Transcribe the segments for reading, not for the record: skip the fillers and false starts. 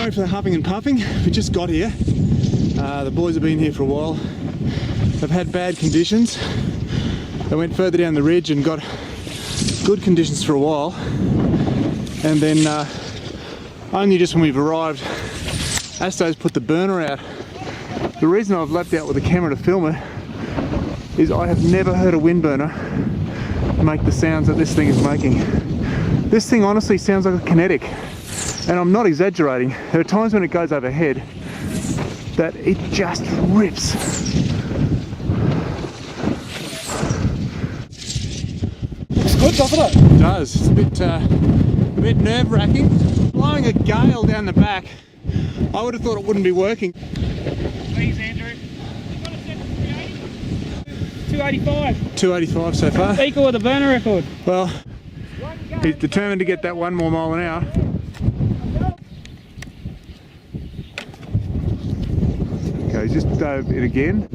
Sorry for the huffing and puffing. We just got here. The boys have been here for a while. They've had bad conditions. They went further down the ridge and got good conditions for a while. And then only just when we've arrived, Asto's put the burner out. The reason I've leapt out with the camera to film it is I have never heard a wind burner make the sounds that this thing is making. This thing honestly sounds like a kinetic, and I'm not exaggerating. There are times when it goes overhead that it just rips. Looks good, doesn't it? It does. It's a bit nerve-wracking. Blowing a gale down the back. I would have thought it wouldn't be working. Please, Andrew. You've got to set it 285. 285 so far. Equal with the burner record. Well, he's determined to get that 1 more mile an hour. Okay, just dove it again.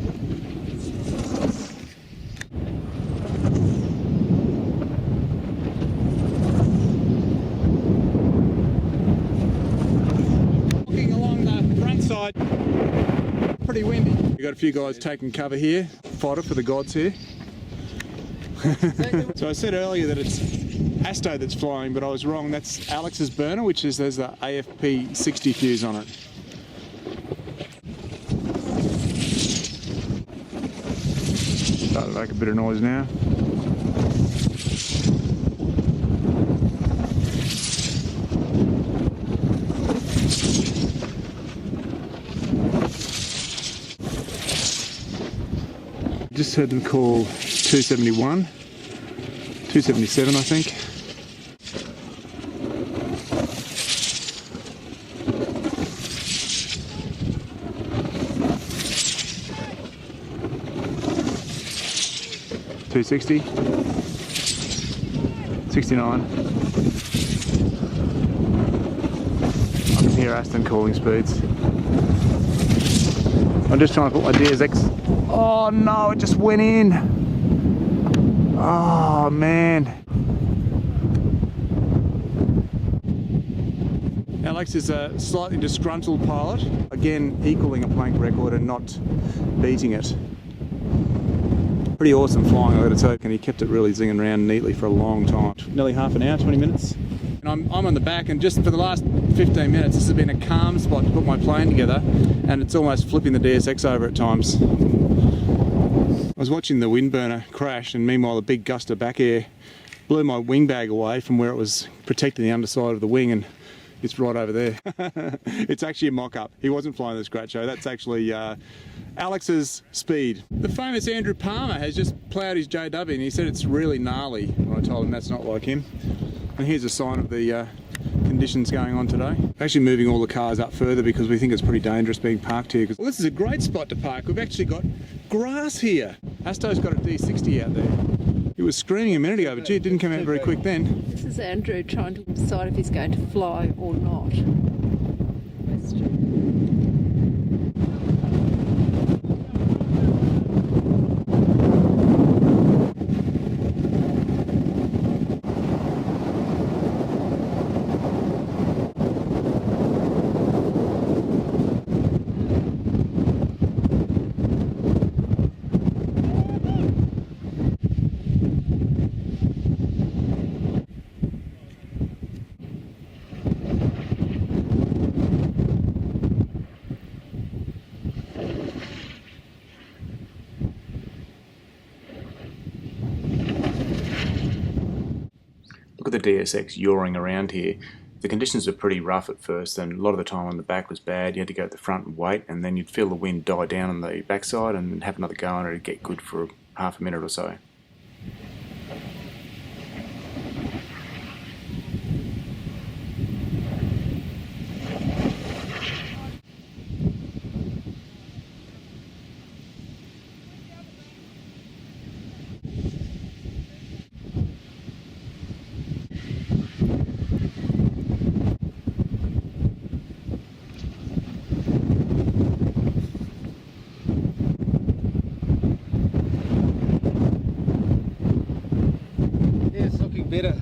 Walking along the front side, pretty windy. We've got a few guys taking cover here, fodder for the gods here. So I said earlier that it's Asto that's flying, but I was wrong. That's Alex's burner, which is there's the AFP 60 fuse on it. Starting to make a bit of noise now. Just heard them call 271, 277 I think. $260, 69. I can hear Aston calling speeds. I'm just trying to put my DSX. Oh no, it just went in. Oh man. Alex is a slightly disgruntled pilot. Again, equaling a plank record and not beating it. Pretty awesome flying, I gotta tell you, and he kept it really zinging around neatly for a long time. Nearly half an hour, 20 minutes. And I'm on the back, and just for the last 15 minutes, this has been a calm spot to put my plane together, and it's almost flipping the DSX over at times. I was watching the wind burner crash, and meanwhile a big gust of back air blew my wing bag away from where it was protecting the underside of the wing, and it's right over there. It's actually a mock-up. He wasn't flying the scratch show. That's actually Alex's speed. The famous Andrew Palmer has just ploughed his JW, and he said it's really gnarly. When I told him that's not like him. And here's a sign of the conditions going on today. Actually moving all the cars up further because we think it's pretty dangerous being parked here. Well, this is a great spot to park. We've actually got grass here. Asto's got a D60 out there. He was screaming a minute ago, but gee, it didn't come out very quick then. This is Andrew trying to decide if he's going to fly or not. Look at the DSX yawing around here. The conditions were pretty rough at first, and a lot of the time on the back was bad. You had to go at the front and wait, and then you'd feel the wind die down on the backside and have another go on it. It'd get good for half a minute or so. Better.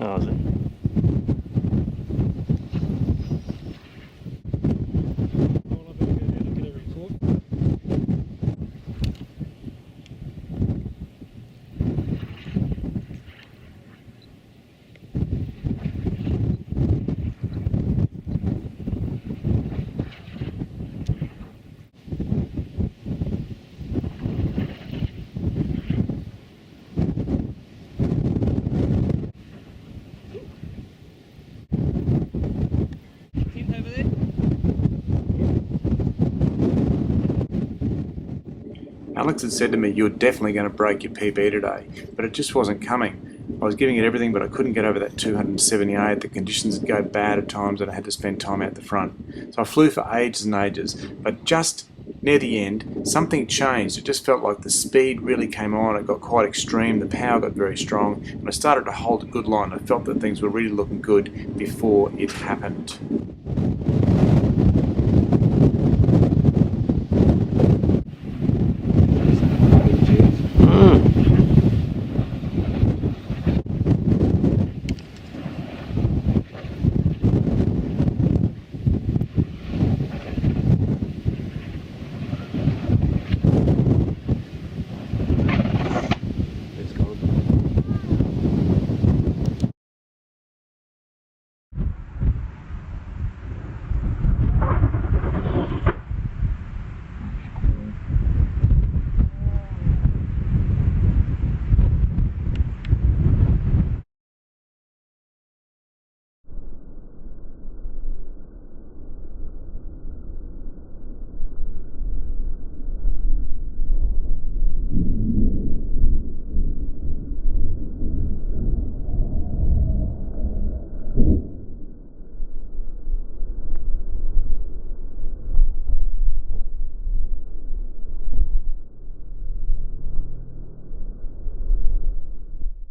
Oh, is it? Alex had said to me, "You're definitely going to break your PB today," but it just wasn't coming. I was giving it everything, but I couldn't get over that 278. The conditions would go bad at times and I had to spend time out the front. So I flew for ages and ages, but just near the end, something changed. It just felt like the speed really came on. It got quite extreme. The power got very strong, and I started to hold a good line. I felt that things were really looking good before it happened.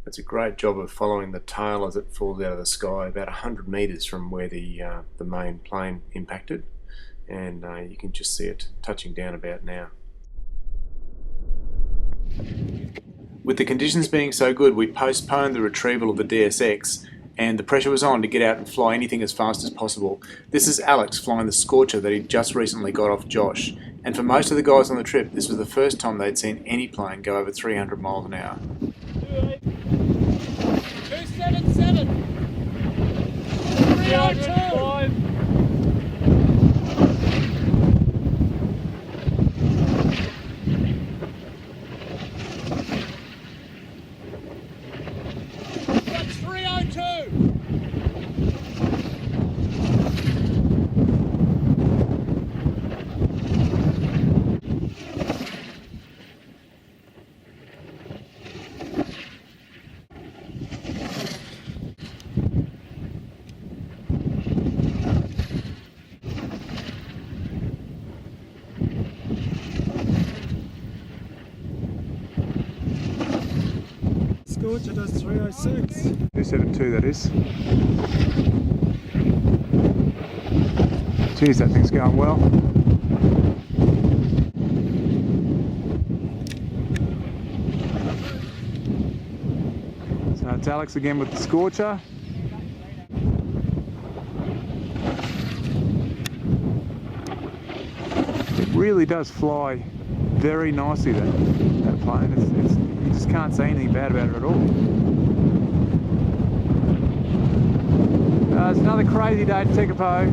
It's a great job of following the tail as it falls out of the sky about 100 metres from where the main plane impacted, and you can just see it touching down about now. With the conditions being so good, we postponed the retrieval of the DSX, and the pressure was on to get out and fly anything as fast as possible. This is Alex flying the Scorcher that he just recently got off Josh, and for most of the guys on the trip, this was the first time they'd seen any plane go over 300 miles an hour. 277. 305. That's 302. Scorcher does 306. 272 that is. Geez, that thing's going well. So it's Alex again with the Scorcher. It really does fly very nicely, that plane. You just can't say anything bad about it at all. It's another crazy day at Tekapo.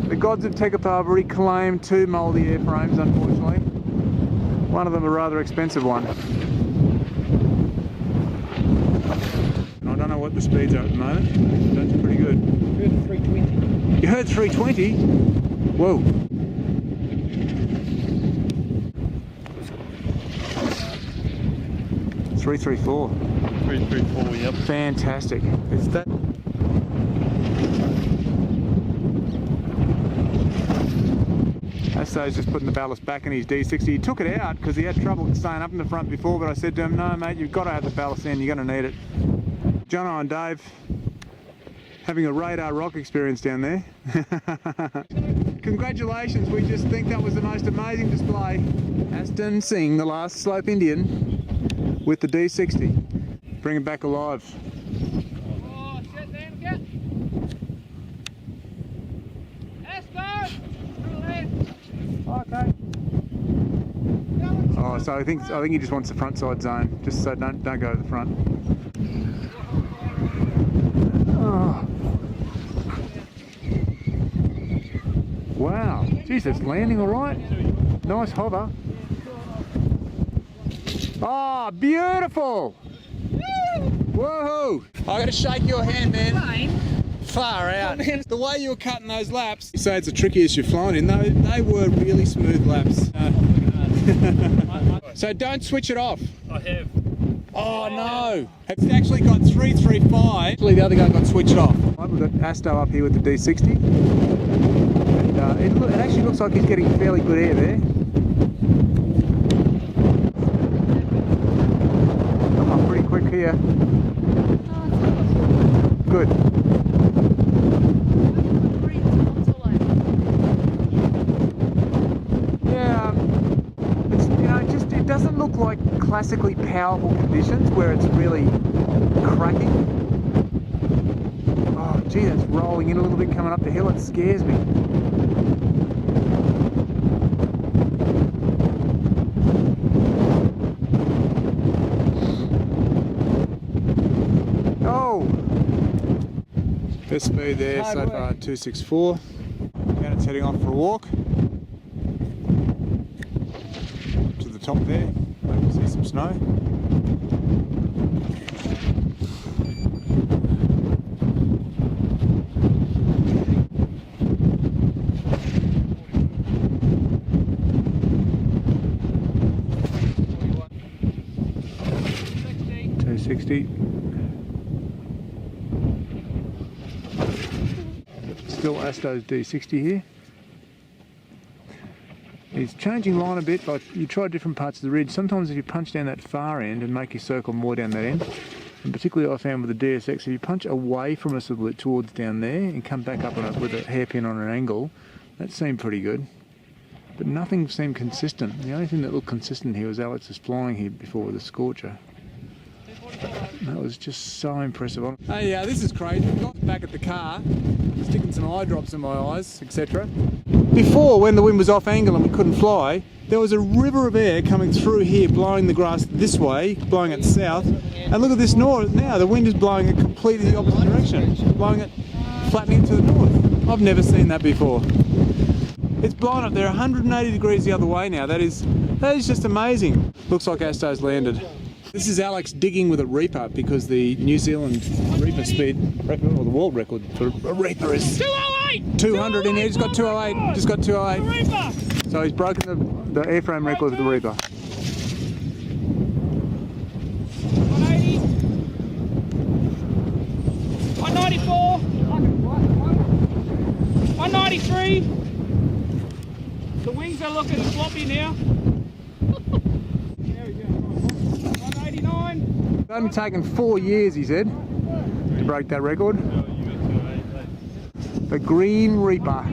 The gods of Tekapo have already claimed 2 mouldy airframes, unfortunately. One of them a rather expensive one. And I don't know what the speeds are at the moment. That's pretty good. I heard 320. You heard 320? Whoa. .334. 334, yep. Fantastic. It's that. Asto's just putting the ballast back in his D60. He took it out because he had trouble staying up in the front before, but I said to him, no mate, you've got to have the ballast in, you're going to need it. Jono and Dave having a radar rock experience down there. Congratulations, we just think that was the most amazing display. Aston Singh, the last Slope Indian, with the D60. Bring it back alive. Oh, Okay. Oh, so I think he just wants the front side zone, just so don't go to the front. Oh. Wow, geez, it's landing all right. Nice hover. Oh, beautiful! Whoa! I gotta shake your hand, man. Far out. The way you were cutting those laps. You say it's the trickiest you've flown in. They were really smooth laps. So don't switch it off. I have. Oh no! It's actually got 335. Actually, the other guy got switched off. We've got Asto up here with the D60. And it actually looks like he's getting fairly good air there. Come on, pretty quick here. Good. Yeah, it's, you know, it doesn't look like classically powerful conditions where it's really cracking. Oh gee, that's rolling in a little bit coming up the hill. It scares me. Oh! Best speed there so far, 264. And it's heading off for a walk. To the top there, maybe we'll see some snow. Still Asto's D60 here. He's changing line a bit, like you try different parts of the ridge. Sometimes if you punch down that far end and make your circle more down that end, and particularly I found with the DSX, if you punch away from us a little bit towards down there and come back up on it with a hairpin on an angle, that seemed pretty good. But nothing seemed consistent. The only thing that looked consistent here was Alex's flying here before with the Scorcher. That was just so impressive. Hey, yeah, this is crazy. I got back at the car, sticking some eye drops in my eyes, etc. Before, when the wind was off angle and we couldn't fly, there was a river of air coming through here, blowing the grass this way, blowing it south. And look at this north now. The wind is blowing it completely the opposite direction, blowing it flattening to the north. I've never seen that before. It's blowing up there 180 degrees the other way now. That is just amazing. Looks like Asto's landed. This is Alex digging with a Reaper because the New Zealand Reaper speed record, or the world record for a Reaper is 208! 200 in here. Just got 208. Just got 208. Reaper! So he's broken the airframe record for the Reaper. 180. 194. 193. The wings are looking floppy now. There we go. 189. It's only taken 4 years, he said, to break that record. The Green Reaper.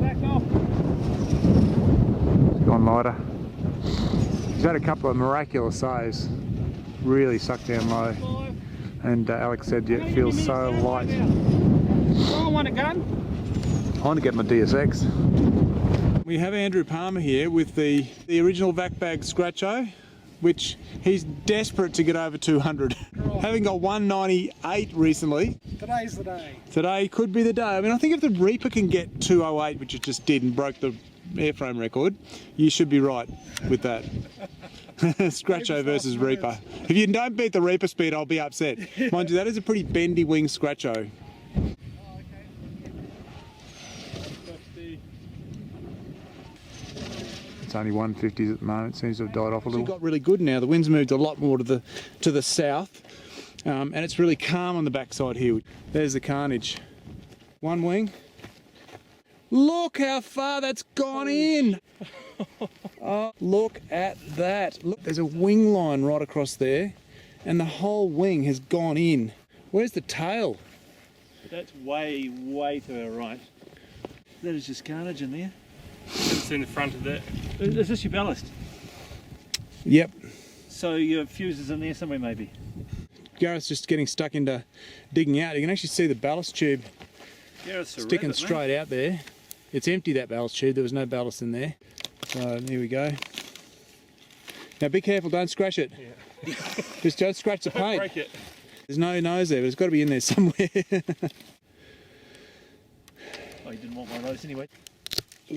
Back off. It's gone lighter. He's had a couple of miraculous saves. Really sucked down low. 5. And Alex said, yeah, it feels so light. I want a gun. I want to get my DSX. We have Andrew Palmer here with the original vac bag Scratcho, which he's desperate to get over 200. Having got 198 recently. Today's the day. Today could be the day. I mean, I think if the Reaper can get 208, which it just did and broke the airframe record, you should be right with that. Scratcho versus Reaper. If you don't beat the Reaper speed, I'll be upset. Mind you, that is a pretty bendy wing Scratcho. It's only 150s at the moment. It seems to have died off a little. It got really good now. The wind's moved a lot more to the south, and it's really calm on the backside here. There's the carnage. One wing. Look how far that's gone in. Oh, look at that. Look, there's a wing line right across there, and the whole wing has gone in. Where's the tail? That's way, way to our right. That is just carnage in there. It's in the front of that. Is this your ballast? Yep. So your fuse is in there somewhere maybe? Gareth's just getting stuck into digging out. You can actually see the ballast tube sticking straight out there. It's empty, that ballast tube. There was no ballast in there. So here we go. Now be careful, don't scratch it. Yeah. Just don't scratch the paint. Break it. There's no nose there, but it's got to be in there somewhere. Oh, you didn't want one of those anyway.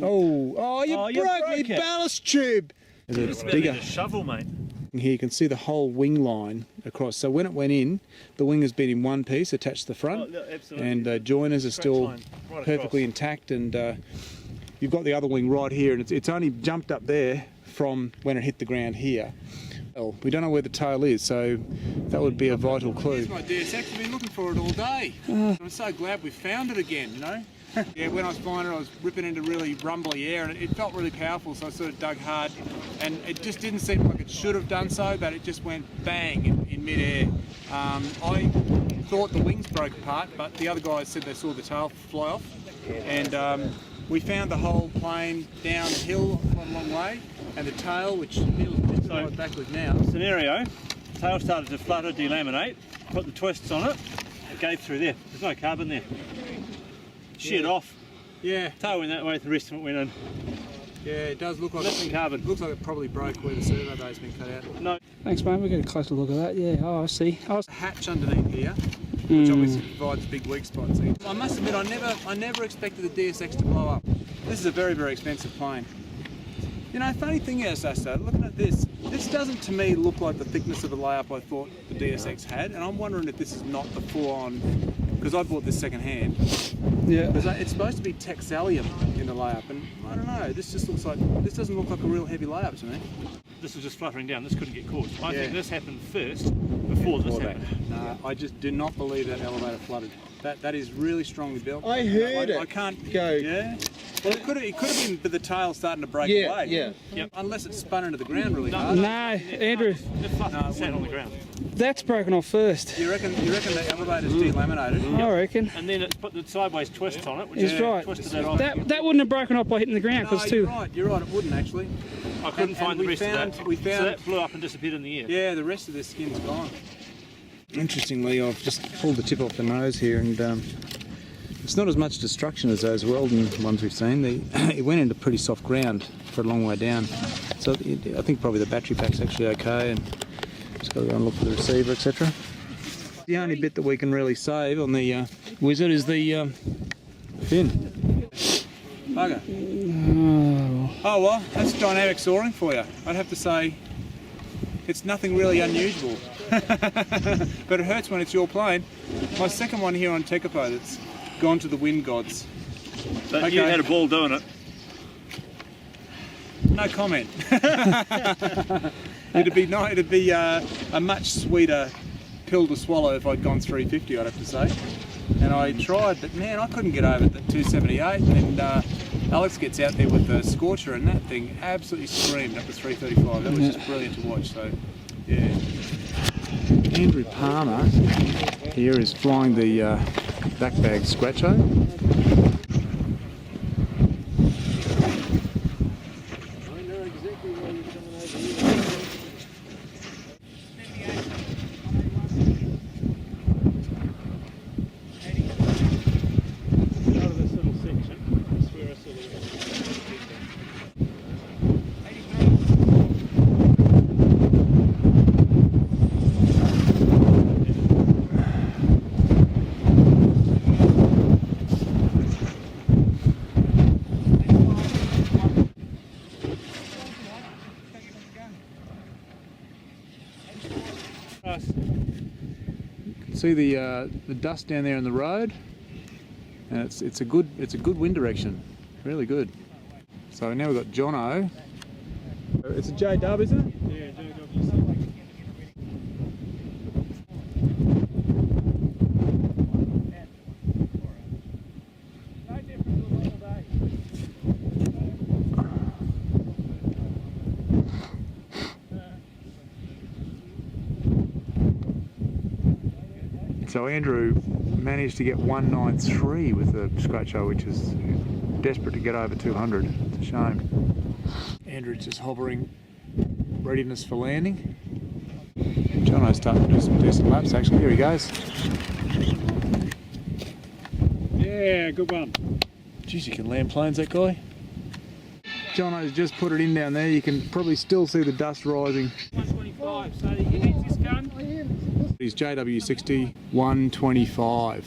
Oh, you broke my ballast tube. There's a digger. A shovel, mate. Here you can see the whole wing line across. So when it went in, the wing has been in one piece attached to the front, and joiners are still perfectly intact, and you've got the other wing right here, and it's only jumped up there from when it hit the ground here. Well, we don't know where the tail is, so that would be a vital clue. Here's my DSX. I've been looking for it all day. I'm so glad we found it again, you know. Yeah, when I was flying it, I was ripping into really rumbly air, and it felt really powerful, so I sort of dug hard, and it just didn't seem like it should have done so, but it just went bang in mid-air. I thought the wings broke apart, but the other guys said they saw the tail fly off, and we found the whole plane downhill a long way, and the tail, which is right backwards now. Scenario, tail started to flutter, delaminate, put the twists on it, it gave through there. There's no carbon there. Sheared off. Yeah. Tail went that way, the rest of it went in. Yeah, it does look like Nothing carbon. Looks like it probably broke where the servo bay's been cut out. No. Thanks, mate. We'll get a closer look at that. Yeah, oh, I see. A hatch underneath here, which obviously provides big weak spots. I must admit, I never expected the DSX to blow up. This is a very, very expensive plane. You know, funny thing is, Asta, looking at this doesn't to me look like the thickness of the layup I thought the DSX had, and I'm wondering if this is not the full-on, because I bought this second hand. Yeah. Because it's supposed to be Texalium in the layup, and I don't know, this doesn't look like a real heavy layup to me. This was just fluttering down, this couldn't get caught. I think this happened first, before this happened. No, I just do not believe that elevator flooded. That is really strongly built. I heard it. I can't go. Yeah. Well, it could have been with the tail starting to break away. Yeah. Yep. Unless it spun into the ground really hard. No, Andrew, It fluttered and sat on the ground. that's broken off first. You reckon the elevator's delaminated? I reckon. And then it's put the sideways twists on it, which He's right. twisted that off. That wouldn't have broken off by hitting the ground, No, because you're right. You're right. It wouldn't actually. I couldn't find the rest of that. We So found. that flew up and disappeared in the air. Yeah, the rest of the skin's gone. Interestingly, I've just pulled the tip off the nose here, and it's not as much destruction as those Weldon ones we've seen. It went into pretty soft ground for a long way down. So I think probably the battery pack's actually okay, and just got to go and look for the receiver, etc. The only bit that we can really save on the Wizard is the fin. Bugger. Oh well, that's dynamic soaring for you. I'd have to say it's nothing really unusual. But it hurts when it's your plane. My second one here on Tekapo that's gone to the wind gods. But you had a ball doing it. No comment. It'd be a much sweeter pill to swallow if I'd gone 350, I'd have to say. And I tried, but man, I couldn't get over the 278. And Alex gets out there with the Scorcher, and that thing absolutely screamed up to 335. That was just brilliant to watch. So, yeah. Andrew Palmer here is flying the back bag Scratcho. Out of this little section, that's where I saw the See the dust down there in the road, and it's a good wind direction, really good. So now we've got Jono. It's a J-dub, isn't it? Yeah, JW. So Andrew managed to get 193 with the Scratcho, which is desperate to get over 200. It's a shame. Andrew's just hovering, readiness for landing. Jono's starting to do some decent laps actually. Here he goes. Yeah, good one. Geez, you can land planes, that guy. Jono's just put it in down there. You can probably still see the dust rising. 125, so you need this gun. He's JW60 125.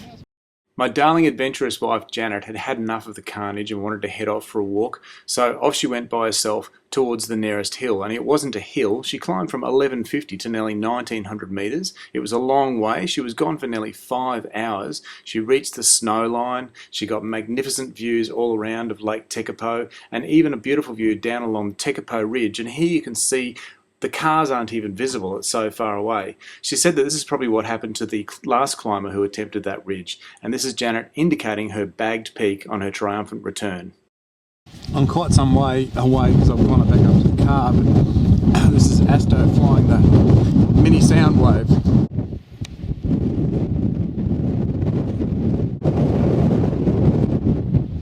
My darling adventurous wife Janet had had enough of the carnage and wanted to head off for a walk, so off she went by herself towards the nearest hill. And it wasn't a hill, she climbed from 1150 to nearly 1900 metres. It was a long way, she was gone for nearly 5 hours. She reached the snow line, she got magnificent views all around of Lake Tekapo, and even a beautiful view down along the Tekapo Ridge. And here you can see the cars aren't even visible, it's so far away. She said that this is probably what happened to the last climber who attempted that ridge, and this is Janet indicating her bagged peak on her triumphant return. I'm quite some way away because I've gone back up to the car, but this is Asto flying the mini Soundwave.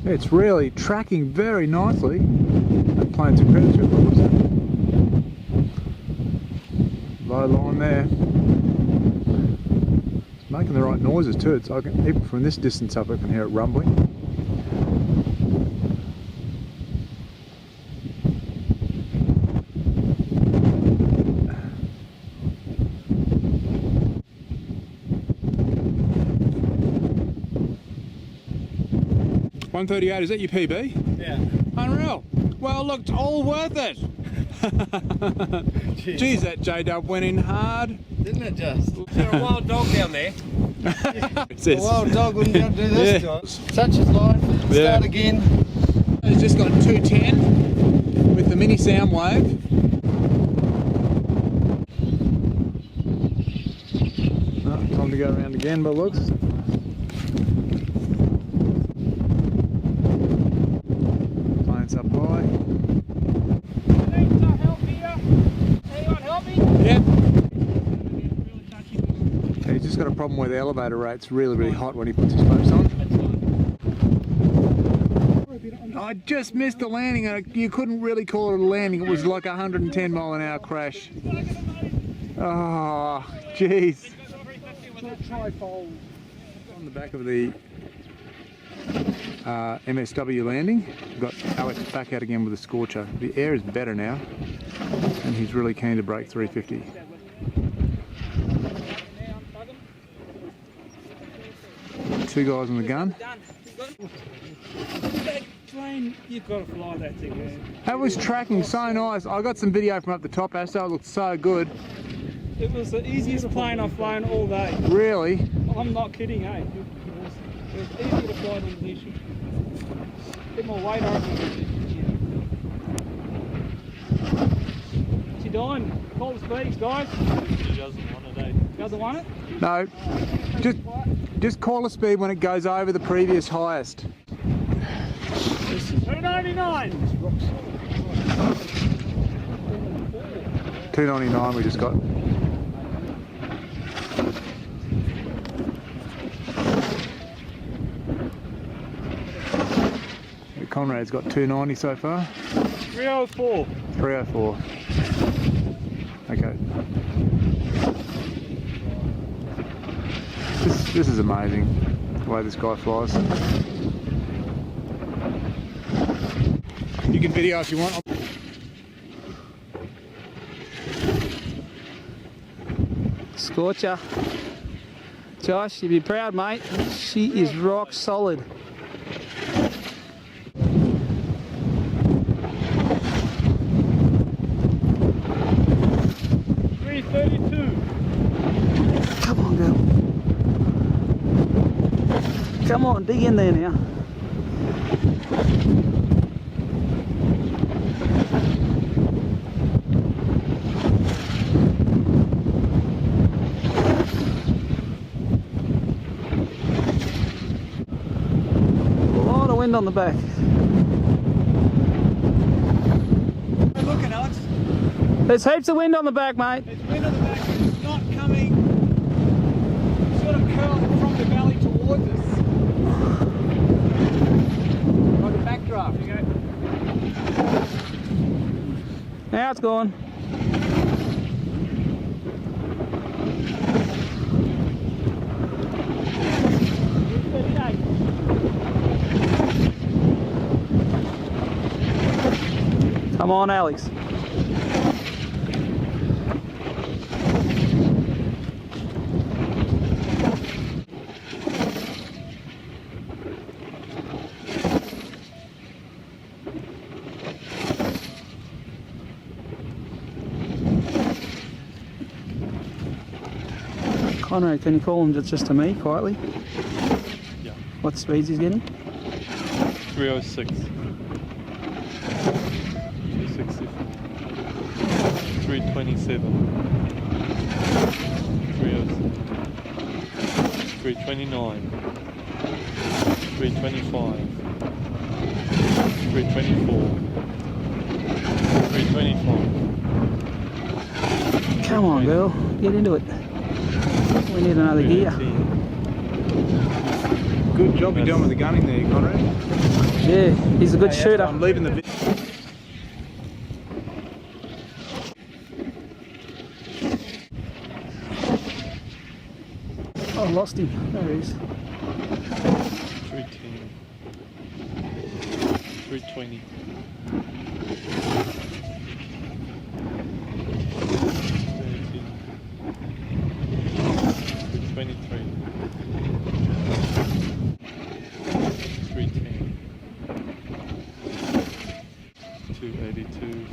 It's really tracking very nicely. That plane's a credit to it. Low line there. It's making the right noises too. It's, even from this distance up I can hear it rumbling. $138, is that your PB? Yeah. Unreal. Well, look, it's all worth it. Jeez, that J-Dub went in hard. Didn't it just? Is there a wild dog down there? A wild dog wouldn't be able to do this to us. Such is life. Yeah. Start again. He's just got 210 with the mini Soundwave. Oh, time to go around again by looks. Plane's up high. Need some help here. Anyone help me? Yep. Really touchy. He's just got a problem where the elevator rate's really hot when he puts his flaps on. I just missed the landing and you couldn't really call it a landing. It was like a 110 mile an hour crash. Oh, jeez. On the back of the MSW landing, we've got Alex back out again with a scorcher. The air is better now and he's really keen to break 350. Two guys on the gun. That plane, you've got to fly that thing, man. That was tracking so nice. I got some video from up the top, Asto. It looked so good. It was the easiest plane I've flown all day. Really? I'm not kidding, eh? It was easy to fly than the issue. Bit more weight over it. She dying. Call the speeds, guys. She doesn't want it, eh? Doesn't want it? No. Just call a speed when it goes over the previous highest. 299. 299 we just got. Conrad's got 290 so far. 304. 304. Okay. This is amazing, the way this guy flies. You can video if you want. Scorcher. Josh, you'd be proud, mate. She is rock solid. Come on, girl. Come on, dig in there now. A lot of wind on the back. Hey, look at Alex. There's heaps of wind on the back, mate. There's wind on the back. It's not coming sort of curling from the valley towards us. Like a backdraft. Now it's gone. Come on, Alex. Conrad, can you call him just to me quietly? Yeah. What speeds he's getting? 306. 260. 327. 306. 329. 325. 324. 325. Come on, girl. Get into it. We need another gear. 318. Good job you're doing with the gunning there, Conrad. Yeah, he's a good shooter. I'm leaving the video. Oh, I lost him. There he is. 310. 320. 323. 310. 282.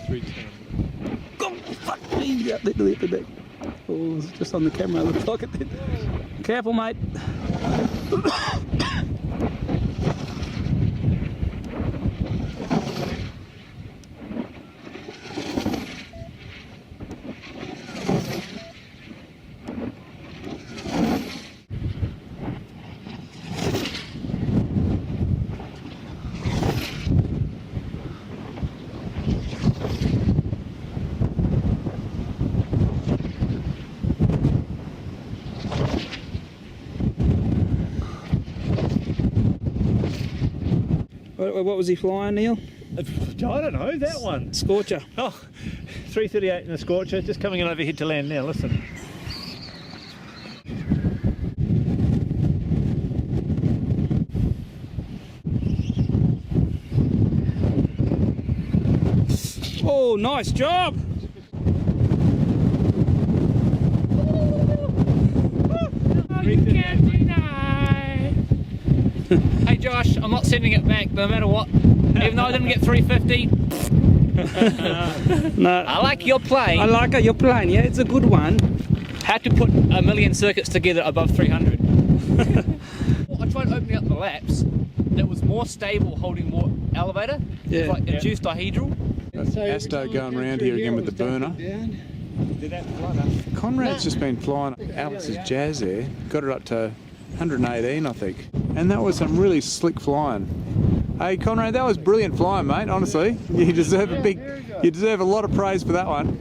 310. Go! Fuck me! Yeah, literally at the deck. Oh, it's just on the camera. Looks like it did. Careful, mate. What was he flying, Neil? I don't know, that one. Scorcher. Oh, 338 in the Scorcher, just coming in overhead to land now, listen. Oh, nice job! Hey Josh, I'm not sending it back no matter what. Even though I didn't get 350. No. I like your plane. I like it, you're playing, yeah? It's a good one. Had to put a million circuits together above 300. Well, I tried opening up the laps. It was more stable holding more elevator. Yeah. It's like induced dihedral. Asto going around here again with the burner. Did that flutter? Conrad's just been flying Alex's Jazz there. Got it up to 118, I think. And that was some really slick flying. Hey Conrad, that was brilliant flying, mate, honestly. You deserve you deserve a lot of praise for that one.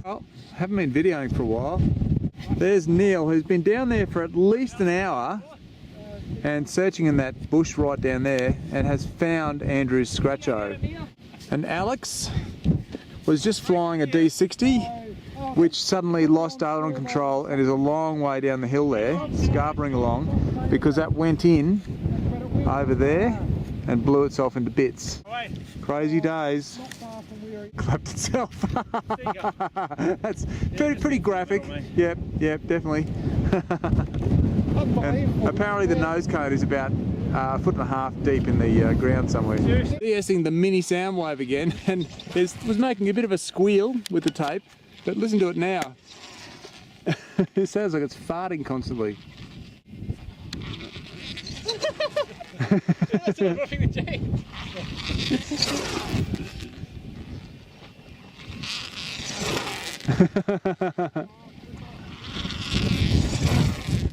Well, haven't been videoing for a while. There's Neil, who's been down there for at least an hour and searching in that bush right down there and has found Andrew's Scratcho. And Alex was just flying a D60, which suddenly lost aileron control and is a long way down the hill there, scarpering along, because that went in over there and blew itself into bits. Crazy days. Clapped itself. That's pretty graphic. Yep, definitely. And apparently the nose cone is about a foot and a half deep in the ground somewhere. DSing the mini sound wave again, and it was making a bit of a squeal with the tape, but listen to it now. It sounds like it's farting constantly. That's not roughing the chain.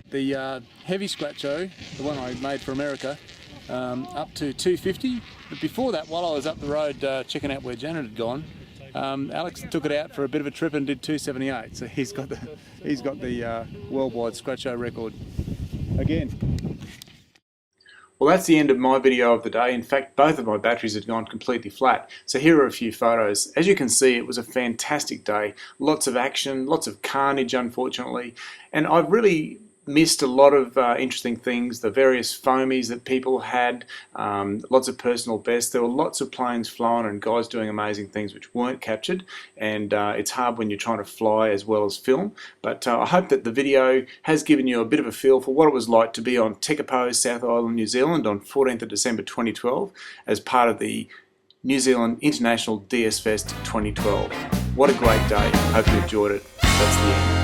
The heavy Scratcho, the one I made for America, up to 250. But before that, while I was up the road checking out where Janet had gone, Alex took it out for a bit of a trip and did 278. So he's got the worldwide Scratcho record again. Well, that's the end of my video of the day. In fact, both of my batteries had gone completely flat. So here are a few photos. As you can see, it was a fantastic day. Lots of action, lots of carnage, unfortunately. And I've really missed a lot of interesting things, the various foamies that people had, lots of personal bests. There were lots of planes flying and guys doing amazing things which weren't captured, and it's hard when you're trying to fly as well as film. But I hope that the video has given you a bit of a feel for what it was like to be on Tekapo, South Island, New Zealand on 14th of December 2012 as part of the New Zealand International DSfest 2012. What a great day. Hope you enjoyed it. That's the end.